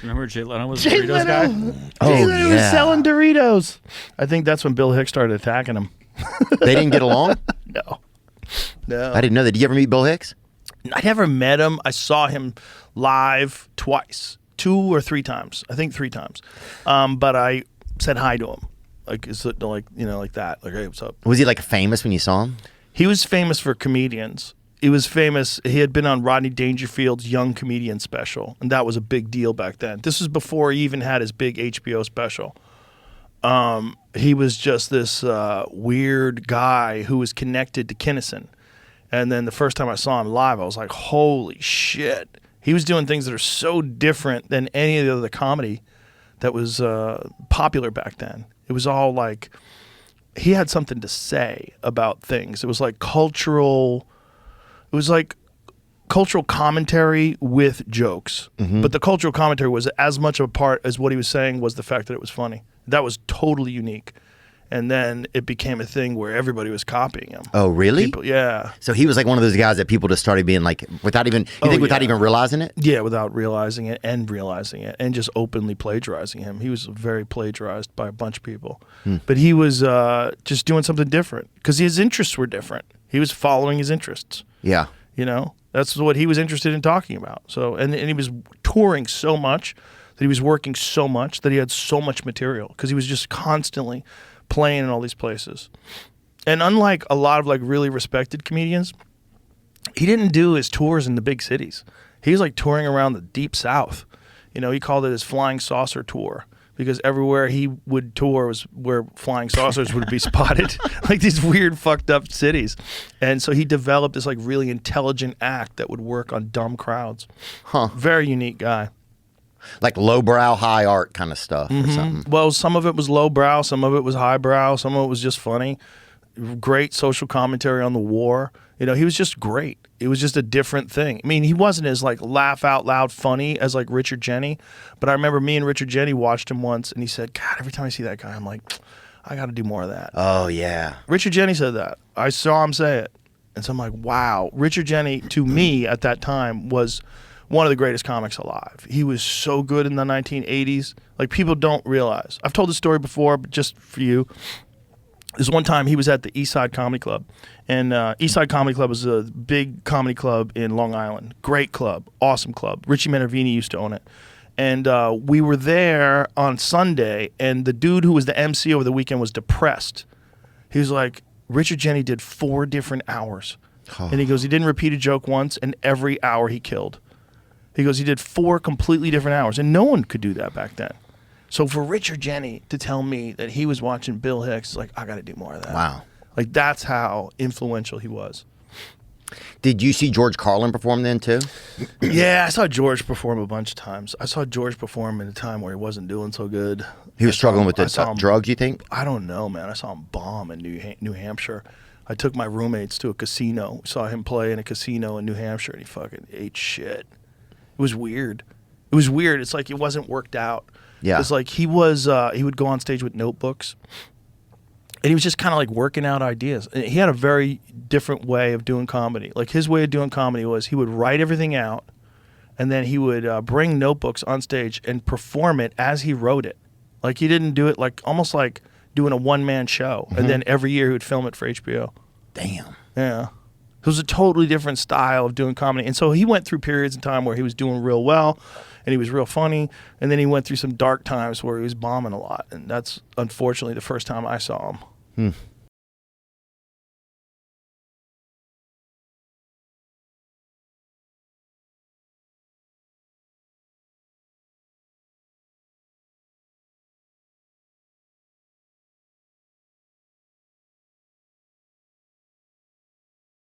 Remember Jay Leno was Jay the Doritos guy? Jay Leno was selling Doritos. I think that's when Bill Hicks started attacking him. They didn't get along? No. I didn't know that. Did you ever meet Bill Hicks? I never met him. I saw him live twice, 2 or 3 times. I think 3 times. But I said hi to him. Like, like that. Like, hey, what's up? Was he like famous when you saw him? He was famous for comedians. He was famous. He had been on Rodney Dangerfield's Young Comedian special, and that was a big deal back then. This was before he even had his big HBO special. He was just this weird guy who was connected to Kinnison. And then the first time I saw him live, I was like, holy shit. He was doing things that are so different than any of the other comedy that was popular back then. It was all like, he had something to say about things. It was like cultural commentary with jokes. Mm-hmm. But the cultural commentary was as much of a part as what he was saying was the fact that it was funny. That was totally unique. And then it became a thing where everybody was copying him. Oh, really? Yeah. So he was like one of those guys that people just started being like, without even realizing it? Yeah, without realizing it and just openly plagiarizing him. He was very plagiarized by a bunch of people. But he was just doing something different because his interests were different. He was following his interests. Yeah. You know, that's what he was interested in talking about. So, and he was touring so much that he was working so much that he had so much material because he was just constantly playing in all these places. And unlike a lot of like really respected comedians, he didn't do his tours in the big cities. He was like touring around the deep south. You know, he called it his flying saucer tour because everywhere he would tour was where flying saucers would be spotted, like these weird fucked up cities. And so he developed this like really intelligent act that would work on dumb crowds. Very unique guy. Like lowbrow, high art kind of stuff or something. Well, some of it was lowbrow, some of it was highbrow, some of it was just funny. Great social commentary on the war. You know, he was just great. It was just a different thing. I mean, he wasn't as like laugh out loud funny as like Richard Jeni, but I remember me and Richard Jeni watched him once and he said, God, every time I see that guy, I'm like, I got to do more of that. Oh, yeah. Richard Jeni said that. I saw him say it. And so I'm like, wow. Richard Jeni, to me at that time, was one of the greatest comics alive. He was so good in the 1980s. Like, people don't realize. I've told this story before, but just for you. This one time he was at the East Side Comedy Club. And East Side Comedy Club was a big comedy club in Long Island. Great club. Awesome club. Richie Minervini used to own it. And we were there on Sunday, and the dude who was the MC over the weekend was depressed. He was like, Richard Jeni did 4 different hours. And he goes, he didn't repeat a joke once, and every hour he killed. He goes, he did 4 completely different hours, and no one could do that back then. So for Richard Jeni to tell me that he was watching Bill Hicks, it's like, I got to do more of that. Wow. Like, that's how influential he was. Did you see George Carlin perform then, too? Yeah, I saw George perform a bunch of times. I saw George perform in a time where he wasn't doing so good. He was struggling with the drugs, you think? I don't know, man. I saw him bomb in New Hampshire. I took my roommates to a casino. We saw him play in a casino in New Hampshire, and he fucking ate shit. It was weird. It's like it wasn't worked out. Yeah. It's like he would go on stage with notebooks, and he was just kind of like working out ideas. And he had a very different way of doing comedy. Like, his way of doing comedy was he would write everything out, and then he would bring notebooks on stage and perform it as he wrote it. Like, he didn't do it like almost like doing a one-man show, and then every year he would film it for HBO. Damn. Yeah. It was a totally different style of doing comedy. And so he went through periods of time where he was doing real well and he was real funny. And then he went through some dark times where he was bombing a lot. And that's unfortunately the first time I saw him.